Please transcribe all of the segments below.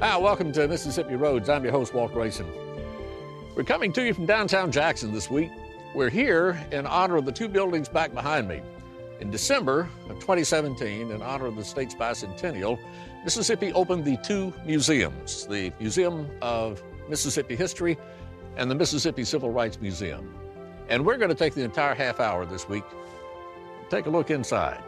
Hi, welcome to Mississippi Roads. I'm your host, Walt Grayson. We're coming to you from downtown Jackson this week. We're here in honor of the two buildings back behind me. In December of 2017, in honor of the state's bicentennial, Mississippi opened the two museums, the Museum of Mississippi History and the Mississippi Civil Rights Museum. And we're going to take the entire half hour this week, take a look inside.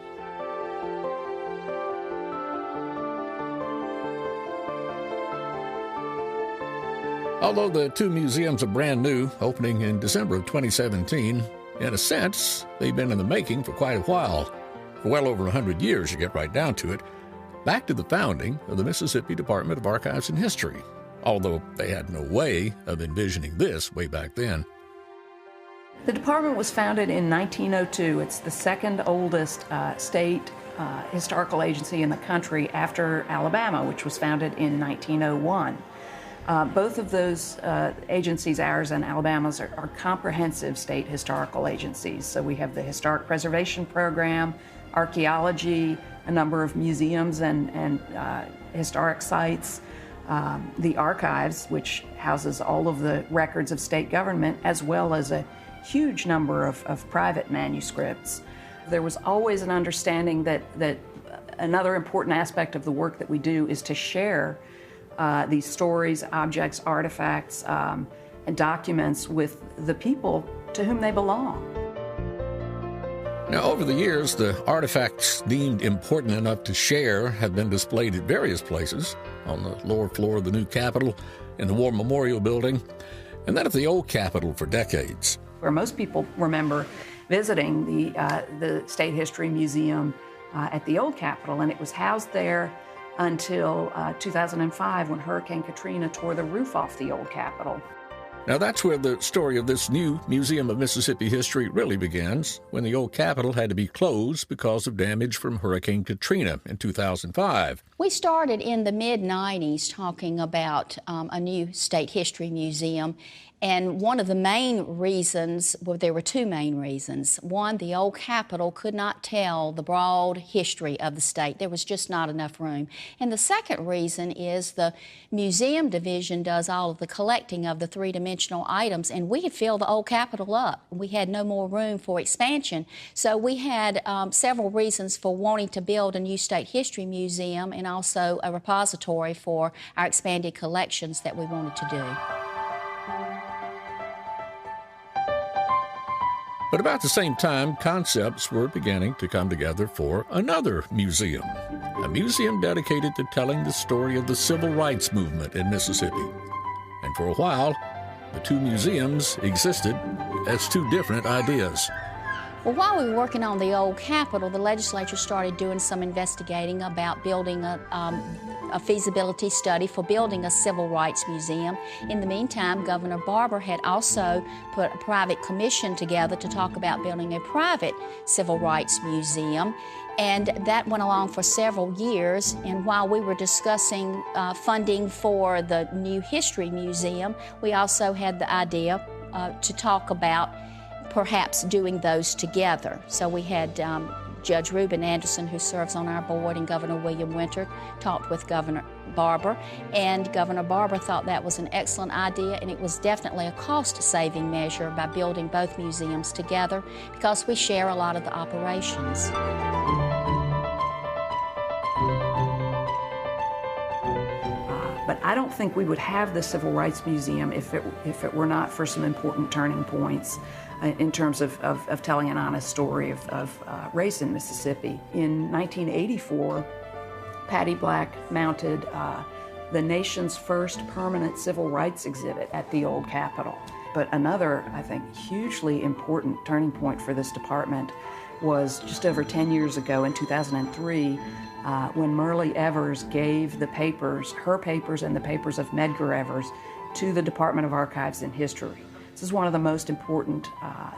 Although the two museums are brand new, opening in December of 2017, in a sense, they've been in the making for quite a while. For well over 100 years, you get right down to it, back to the founding of the Mississippi Department of Archives and History, although they had no way of envisioning this way back then. The department was founded in 1902. It's the second oldest state historical agency in the country after Alabama, which was founded in 1901. Both of those agencies, ours and Alabama's, are comprehensive state historical agencies. So we have the Historic Preservation Program, archaeology, a number of museums and historic sites, the archives, which houses all of the records of state government, as well as a huge number of private manuscripts. There was always an understanding that another important aspect of the work that we do is to share these stories, objects, artifacts, and documents with the people to whom they belong. Now, over the years, the artifacts deemed important enough to share have been displayed at various places, on the lower floor of the new Capitol, in the War Memorial Building, and then at the old Capitol for decades. Where most people remember visiting the State History Museum at the old Capitol, and it was housed there until 2005 when Hurricane Katrina tore the roof off the old Capitol. Now that's where the story of this new Museum of Mississippi History really begins, when the old Capitol had to be closed because of damage from Hurricane Katrina in 2005. We started in the mid-90s talking about a new state history museum. And one of the main reasons, well, there were two main reasons. One, the old Capitol could not tell the broad history of the state. There was just not enough room. And the second reason is the museum division does all of the collecting of the three-dimensional items, and we had filled the old Capitol up. We had no more room for expansion. So we had several reasons for wanting to build a new state history museum and also a repository for our expanded collections that we wanted to do. But about the same time, concepts were beginning to come together for another museum, a museum dedicated to telling the story of the civil rights movement in Mississippi. And for a while, the two museums existed as two different ideas. Well, while we were working on the old Capitol, the legislature started doing some investigating about building a feasibility study for building a civil rights museum. In the meantime, Governor Barbour had also put a private commission together to talk about building a private civil rights museum. And that went along for several years. And while we were discussing funding for the new history museum, we also had the idea to talk about perhaps doing those together. So we had Judge Reuben Anderson, who serves on our board, and Governor William Winter talked with Governor Barbour, and Governor Barbour thought that was an excellent idea, and it was definitely a cost-saving measure by building both museums together because we share a lot of the operations. But I don't think we would have the Civil Rights Museum if it were not for some important turning points in terms of telling an honest story of race in Mississippi. In 1984, Patty Black mounted the nation's first permanent civil rights exhibit at the old Capitol. But another, I think, hugely important turning point for this department was just over 10 years ago in 2003, when Myrlie Evers gave the papers, her papers and the papers of Medgar Evers, to the Department of Archives and History. This is one of the most important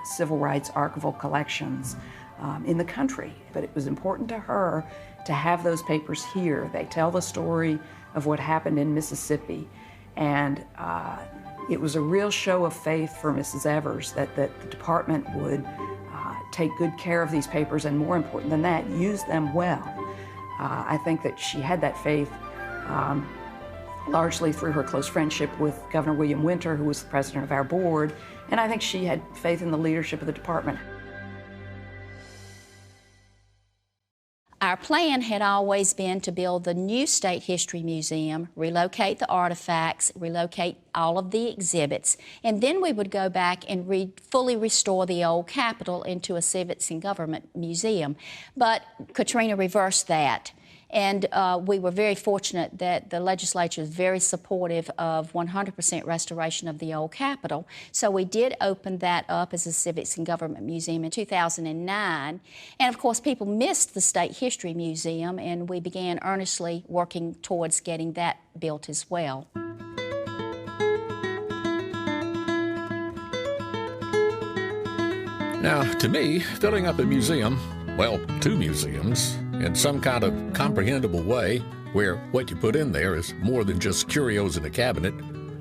civil rights archival collections in the country, but it was important to her to have those papers here. They tell the story of what happened in Mississippi, and it was a real show of faith for Mrs. Evers that the department would take good care of these papers, and more important than that, use them well. I think that she had that faith largely through her close friendship with Governor William Winter, who was the president of our board, and I think she had faith in the leadership of the department. Our plan had always been to build the new State History Museum, relocate the artifacts, relocate all of the exhibits, and then we would go back and fully restore the old Capitol into a civics and government museum. But Katrina reversed that. And we were very fortunate that the legislature is very supportive of 100% restoration of the old Capitol. So we did open that up as a Civics and Government Museum in 2009. And of course, people missed the State History Museum, and we began earnestly working towards getting that built as well. Now, to me, filling up a museum, well, two museums, in some kind of comprehensible way, where what you put in there is more than just curios in a cabinet,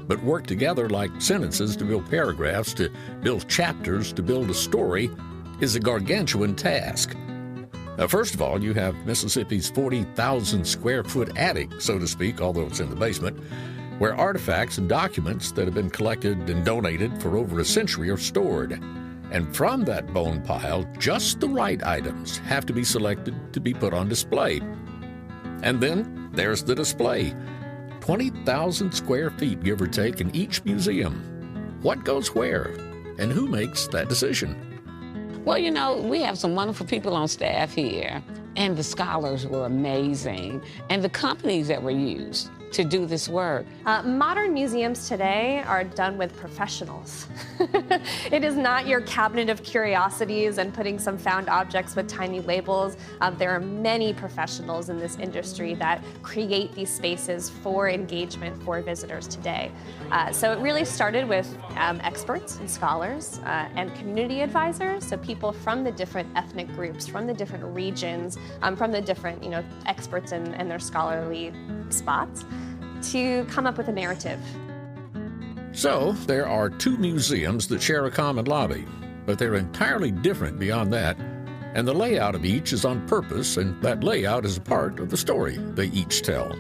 but work together like sentences to build paragraphs, to build chapters, to build a story, is a gargantuan task. First of all, you have Mississippi's 40,000 square foot attic, so to speak, although it's in the basement, where artifacts and documents that have been collected and donated for over a century are stored. And from that bone pile, just the right items have to be selected to be put on display. And then there's the display. 20,000 square feet, give or take, in each museum. What goes where? And who makes that decision? Well, you know, we have some wonderful people on staff here, and the scholars were amazing, and the companies that were used to do this work. Modern museums today are done with professionals. It is not your cabinet of curiosities and putting some found objects with tiny labels. There are many professionals in this industry that create these spaces for engagement for visitors today. So it really started with experts and scholars and community advisors, so people from the different ethnic groups, from the different regions, from the different experts and their scholarly spots, to come up with a narrative. So there are two museums that share a common lobby, but they're entirely different beyond that, and the layout of each is on purpose, and that layout is a part of the story they each tell.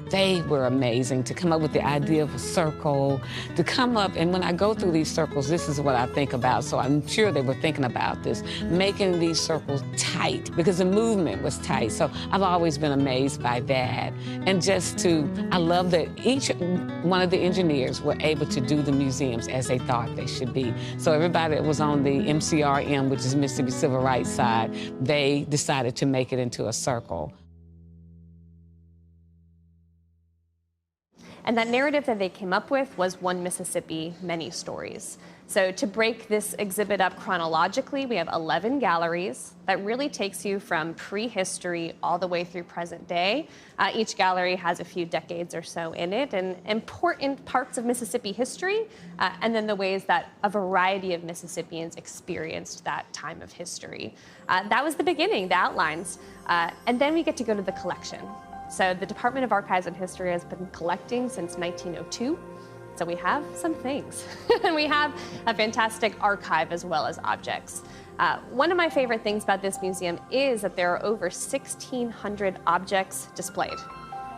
They were amazing to come up with the idea of a circle, to come up, and when I go through these circles, this is what I think about, so I'm sure they were thinking about this, making these circles tight, because the movement was tight, so I've always been amazed by that. And I love that each one of the engineers were able to do the museums as they thought they should be. So everybody that was on the MCRM, which is Mississippi Civil Rights side, they decided to make it into a circle. And that narrative that they came up with was One Mississippi, Many Stories. So to break this exhibit up chronologically, we have 11 galleries that really takes you from prehistory all the way through present day. Each gallery has a few decades or so in it, and important parts of Mississippi history, and then the ways that a variety of Mississippians experienced that time of history. That was the beginning, the outlines. And then we get to go to the collection. So the Department of Archives and History has been collecting since 1902. So we have some things. And we have a fantastic archive as well as objects. One of my favorite things about this museum is that there are over 1,600 objects displayed.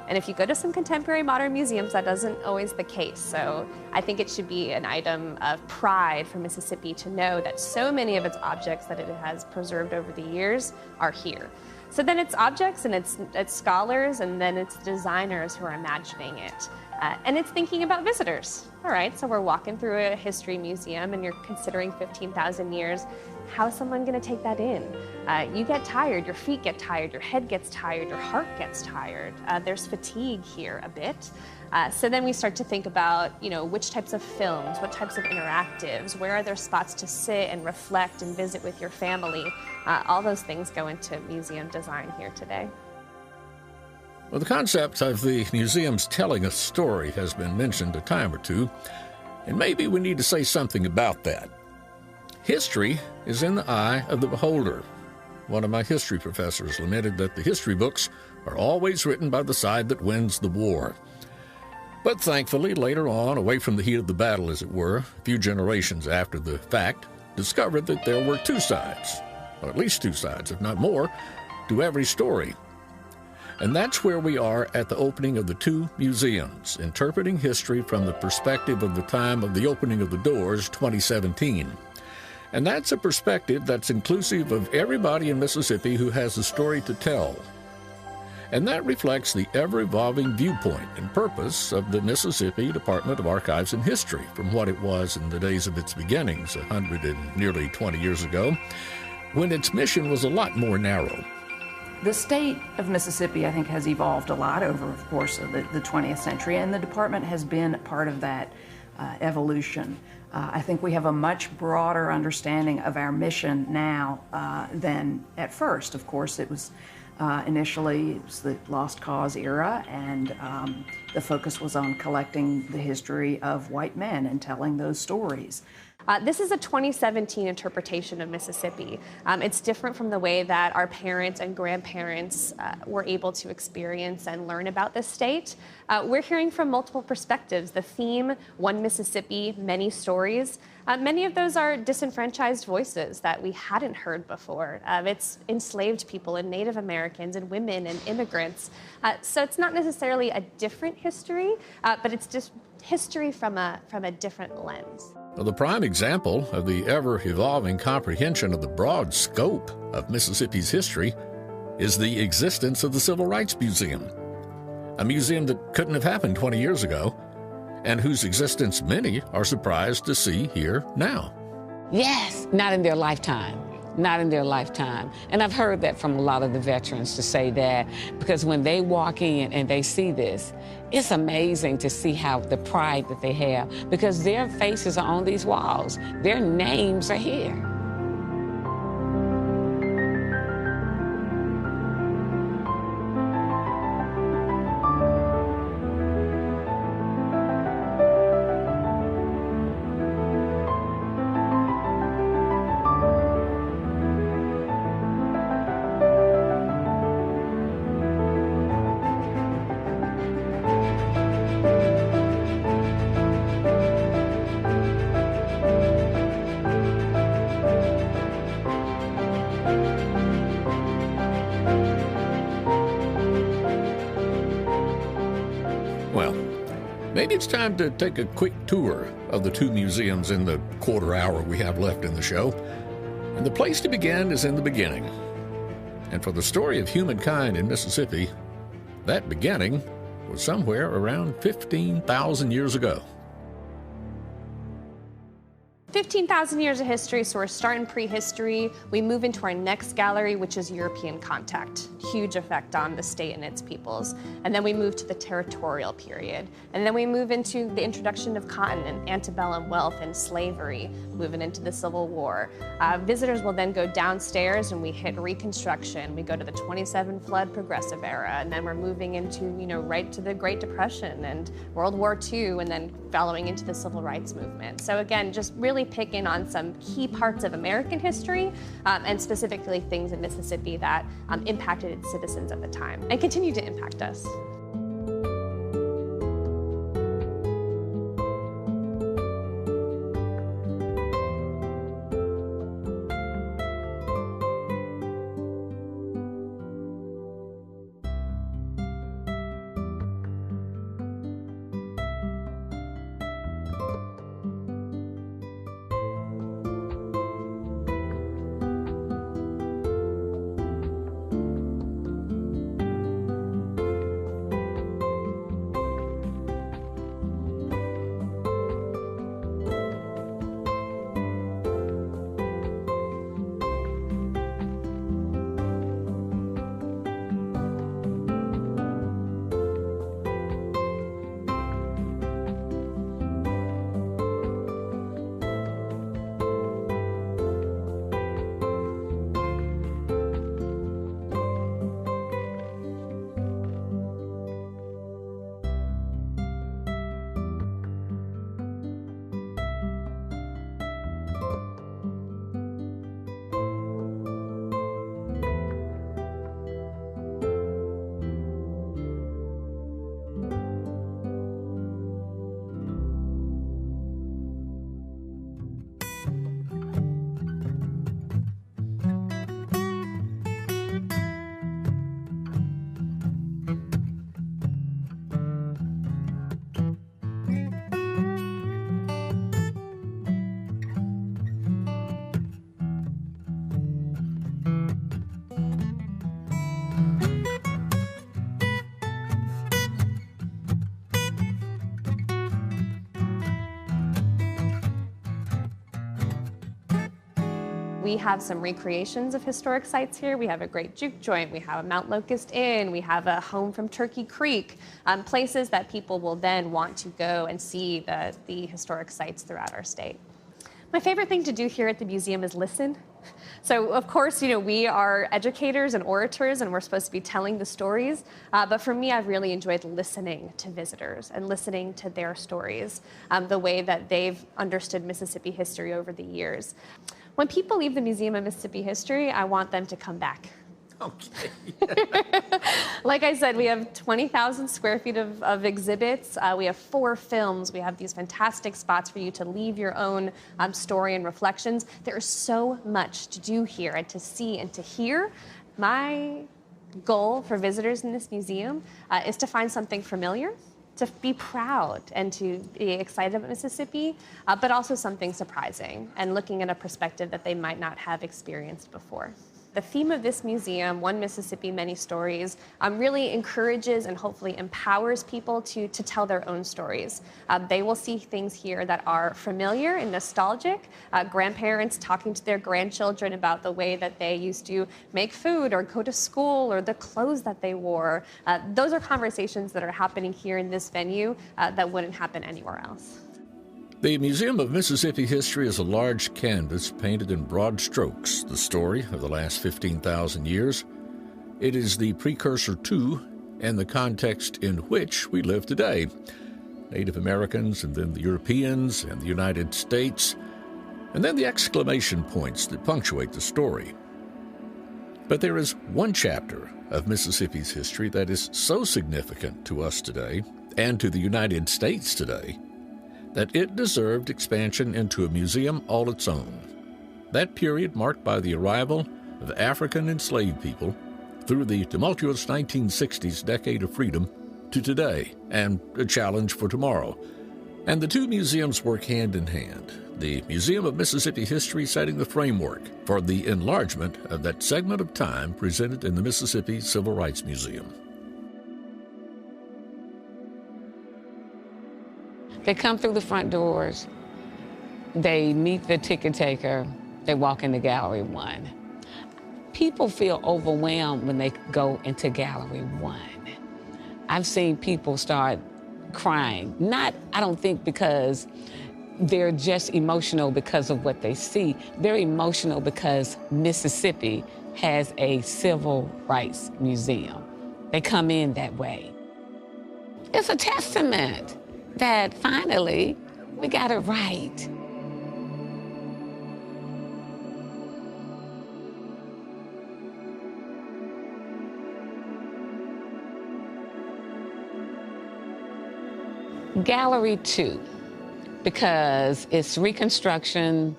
And if you go to some contemporary modern museums, that isn't always the case. So I think it should be an item of pride for Mississippi to know that so many of its objects that it has preserved over the years are here. So then it's objects and it's scholars and then it's designers who are imagining it. And it's thinking about visitors. All right, so we're walking through a history museum and you're considering 15,000 years. How is someone going to take that in? You get tired, your feet get tired, your head gets tired, your heart gets tired. There's fatigue here a bit. So then we start to think about, which types of films, what types of interactives, where are there spots to sit and reflect and visit with your family? All those things go into museum design here today. Well, the concept of the museums telling a story has been mentioned a time or two, and maybe we need to say something about that. History is in the eye of the beholder. One of my history professors lamented that the history books are always written by the side that wins the war. But thankfully, later on, away from the heat of the battle, as it were, a few generations after the fact, discovered that there were two sides, or at least two sides, if not more, to every story. And that's where we are at the opening of the two museums, interpreting history from the perspective of the time of the opening of the doors, 2017. And that's a perspective that's inclusive of everybody in Mississippi who has a story to tell. And that reflects the ever-evolving viewpoint and purpose of the Mississippi Department of Archives and History from what it was in the days of its beginnings, 120 years ago, when its mission was a lot more narrow. The state of Mississippi, I think, has evolved a lot over, of course, the 20th century, and the department has been part of that evolution. I think we have a much broader understanding of our mission now than at first. Of course, it was initially it was the Lost Cause era, and the focus was on collecting the history of white men and telling those stories. This is a 2017 interpretation of Mississippi. It's different from the way that our parents and grandparents were able to experience and learn about this state. We're hearing from multiple perspectives. The theme, One Mississippi, Many Stories, many of those are disenfranchised voices that we hadn't heard before. It's enslaved people and Native Americans and women and immigrants. So it's not necessarily a different history, but it's just history from a different lens. Well, the prime example of the ever-evolving comprehension of the broad scope of Mississippi's history is the existence of the Civil Rights Museum, a museum that couldn't have happened 20 years ago, and whose existence many are surprised to see here now. Yes, not in their lifetime. Not in their lifetime. And I've heard that from a lot of the veterans to say that, because when they walk in and they see this, it's amazing to see how the pride that they have, because their faces are on these walls. Their names are here. Maybe it's time to take a quick tour of the two museums in the quarter hour we have left in the show. And the place to begin is in the beginning. And for the story of humankind in Mississippi, that beginning was somewhere around 15,000 years ago. 15,000 years of history, so we're starting prehistory. We move into our next gallery, which is European contact. Huge effect on the state and its peoples. And then we move to the territorial period. And then we move into the introduction of cotton and antebellum wealth and slavery, moving into the Civil War. Visitors will then go downstairs and we hit Reconstruction. We go to the 27 flood progressive era, and then we're moving into, right to the Great Depression and World War II, and then following into the Civil Rights Movement. So again, just really pick in on some key parts of American history, and specifically things in Mississippi that impacted its citizens at the time and continue to impact us. we have some recreations of historic sites here. We have a great juke joint, we have a Mount Locust Inn, we have a home from Turkey Creek, places that people will then want to go and see the historic sites throughout our state. My favorite thing to do here at the museum is listen. So, of course, we are educators and orators, and we're supposed to be telling the stories. But for me, I've really enjoyed listening to visitors and listening to their stories, the way that they've understood Mississippi history over the years. When people leave the Museum of Mississippi History, I want them to come back. Okay. Like I said, we have 20,000 square feet of exhibits. We have 4 films. We have these fantastic spots for you to leave your own story and reflections. There is so much to do here and to see and to hear. My goal for visitors in this museum is to find something familiar, to be proud and to be excited about Mississippi, but also something surprising and looking at a perspective that they might not have experienced before. The theme of this museum, One Mississippi, Many Stories, really encourages and hopefully empowers people to tell their own stories. They will see things here that are familiar and nostalgic. Grandparents talking to their grandchildren about the way that they used to make food or go to school or the clothes that they wore. Those are conversations that are happening here in this venue that wouldn't happen anywhere else. The Museum of Mississippi History is a large canvas painted in broad strokes, the story of the last 15,000 years. It is the precursor to and the context in which we live today. Native Americans and then the Europeans and the United States, and then the exclamation points that punctuate the story. But there is one chapter of Mississippi's history that is so significant to us today and to the United States today that it deserved expansion into a museum all its own. That period marked by the arrival of African enslaved people through the tumultuous 1960s decade of freedom to today, and a challenge for tomorrow. And the two museums work hand in hand, the Museum of Mississippi History setting the framework for the enlargement of that segment of time presented in the Mississippi Civil Rights Museum. They come through the front doors, they meet the ticket taker, they walk into Gallery 1. People feel overwhelmed when they go into Gallery 1. I've seen people start crying, I don't think because they're just emotional because of what they see. They're emotional because Mississippi has a civil rights museum. They come in that way. It's a testament that finally we got it right. Gallery 2, because it's Reconstruction,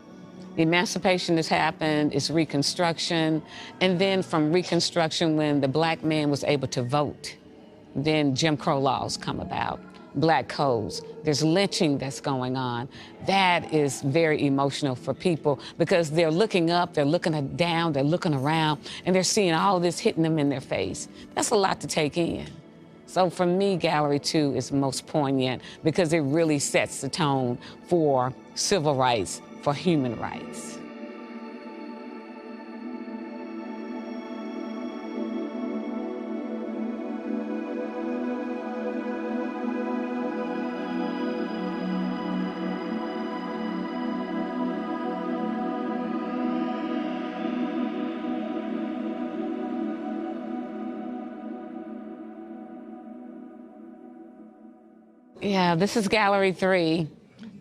the emancipation has happened, it's Reconstruction, and then from Reconstruction when the black man was able to vote, then Jim Crow laws come about. Black codes, there's lynching that's going on. That is very emotional for people because they're looking up, they're looking down, they're looking around, and they're seeing all this hitting them in their face. That's a lot to take in. So for me, Gallery 2 is most poignant because it really sets the tone for civil rights, for human rights. Yeah, this is Gallery 3,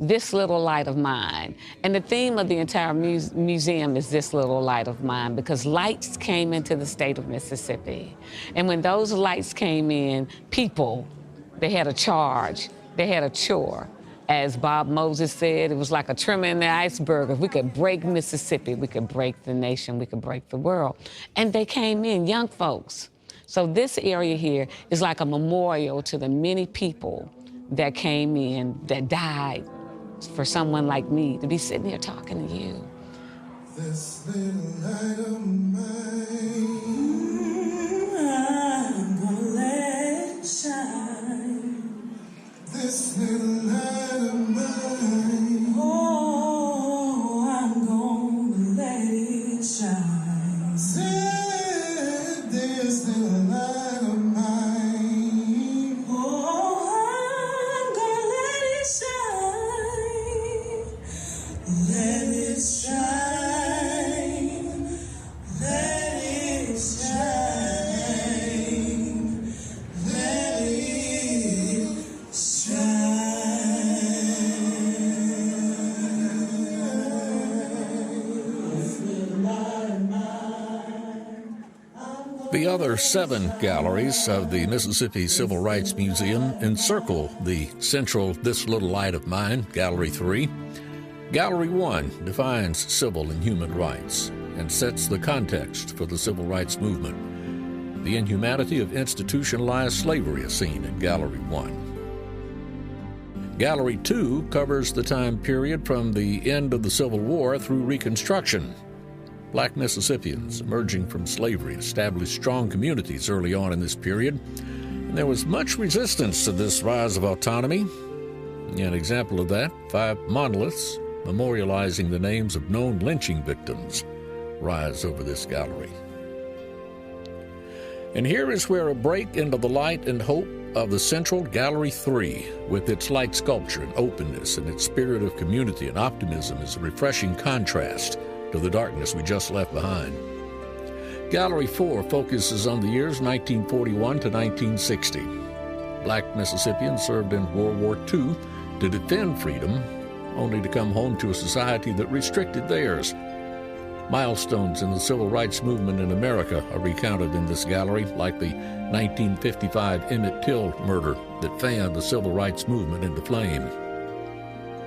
This Little Light of Mine. And the theme of the entire museum is This Little Light of Mine because lights came into the state of Mississippi. And when those lights came in, people, they had a charge, they had a chore. As Bob Moses said, it was like a tremor in the iceberg. If we could break Mississippi, we could break the nation, we could break the world. And they came in, young folks. So this area here is like a memorial to the many people that came in, that died for someone like me to be sitting here talking to you. This little light of mine, I'm gonna let it shine. This little light of mine, oh, I'm gonna let it The other 7 galleries of the Mississippi Civil Rights Museum encircle the central This Little Light of Mine, Gallery 3. Gallery 1 defines civil and human rights and sets the context for the civil rights movement. The inhumanity of institutionalized slavery is seen in Gallery 1. Gallery 2 covers the time period from the end of the Civil War through Reconstruction. Black Mississippians emerging from slavery established strong communities early on in this period, and there was much resistance to this rise of autonomy. An example of that, 5 monoliths memorializing the names of known lynching victims rise over this gallery. And here is where a break into the light and hope of the central Gallery 3, with its light sculpture and openness and its spirit of community and optimism, is a refreshing contrast to the darkness we just left behind. Gallery 4 focuses on the years 1941 to 1960. Black Mississippians served in World War II to defend freedom, only to come home to a society that restricted theirs. Milestones in the civil rights movement in America are recounted in this gallery, like the 1955 Emmett Till murder that fanned the civil rights movement into flame.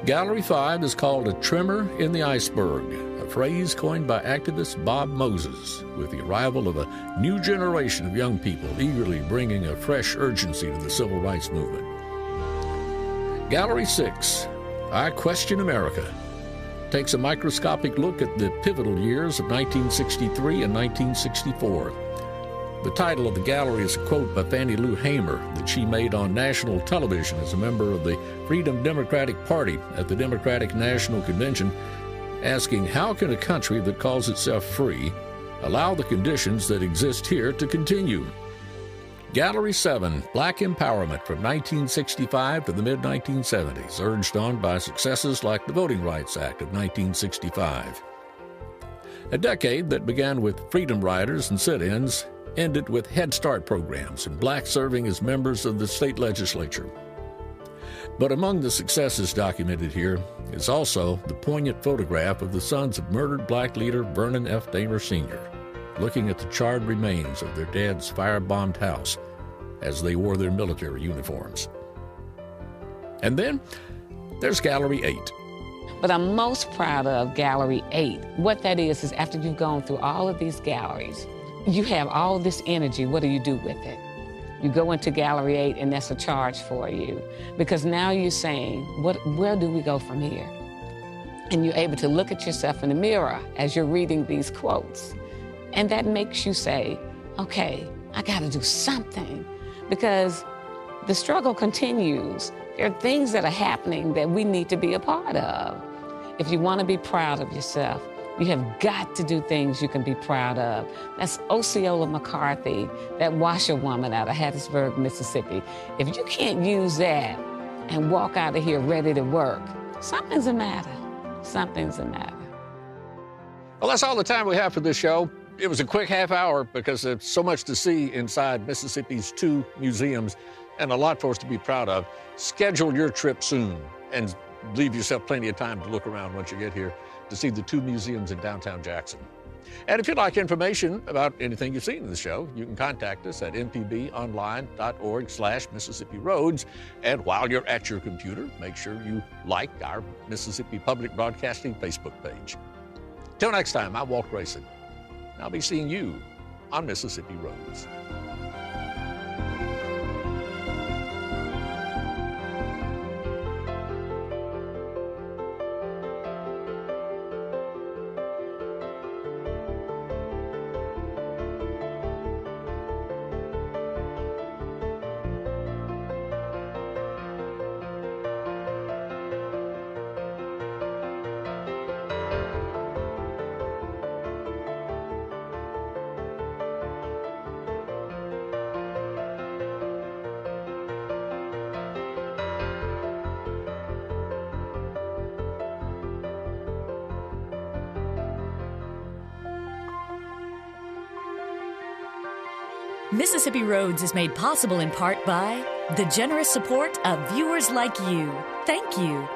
Gallery 5 is called a tremor in the iceberg, a phrase coined by activist Bob Moses, with the arrival of a new generation of young people eagerly bringing a fresh urgency to the civil rights movement. Gallery 6, I Question America, takes a microscopic look at the pivotal years of 1963 and 1964. The title of the gallery is a quote by Fannie Lou Hamer that she made on national television as a member of the Freedom Democratic Party at the Democratic National Convention, asking, how can a country that calls itself free allow the conditions that exist here to continue? Gallery 7, Black Empowerment from 1965 to the mid-1970s, urged on by successes like the Voting Rights Act of 1965. A decade that began with freedom riders and sit-ins ended with Head Start programs and blacks serving as members of the state legislature. But among the successes documented here is also the poignant photograph of the sons of murdered black leader Vernon F. Damer Sr., looking at the charred remains of their dad's firebombed house as they wore their military uniforms. And then there's Gallery 8. But I'm most proud of Gallery 8. What that is after you've gone through all of these galleries, you have all this energy. What do you do with it? You go into Gallery 8, and that's a charge for you, because now you're saying, where do we go from here? And you're able to look at yourself in the mirror as you're reading these quotes. And that makes you say, okay, I got to do something, because the struggle continues. There are things that are happening that we need to be a part of. If you want to be proud of yourself, you have got to do things you can be proud of. That's Osceola McCarthy, that washerwoman out of Hattiesburg, Mississippi. If you can't use that and walk out of here ready to work, something's the matter. Something's the matter. Well, that's all the time we have for this show. It was a quick half hour because there's so much to see inside Mississippi's 2 museums and a lot for us to be proud of. Schedule your trip soon and leave yourself plenty of time to look around once you get here to see the 2 museums in downtown Jackson. And if you'd like information about anything you've seen in the show, you can contact us at mpbonline.org/Mississippi Roads. And while you're at your computer, make sure you like our Mississippi Public Broadcasting Facebook page. Till next time, I'm Walt Grayson. I'll be seeing you on Mississippi Roads. Mississippi Roads is made possible in part by the generous support of viewers like you. Thank you.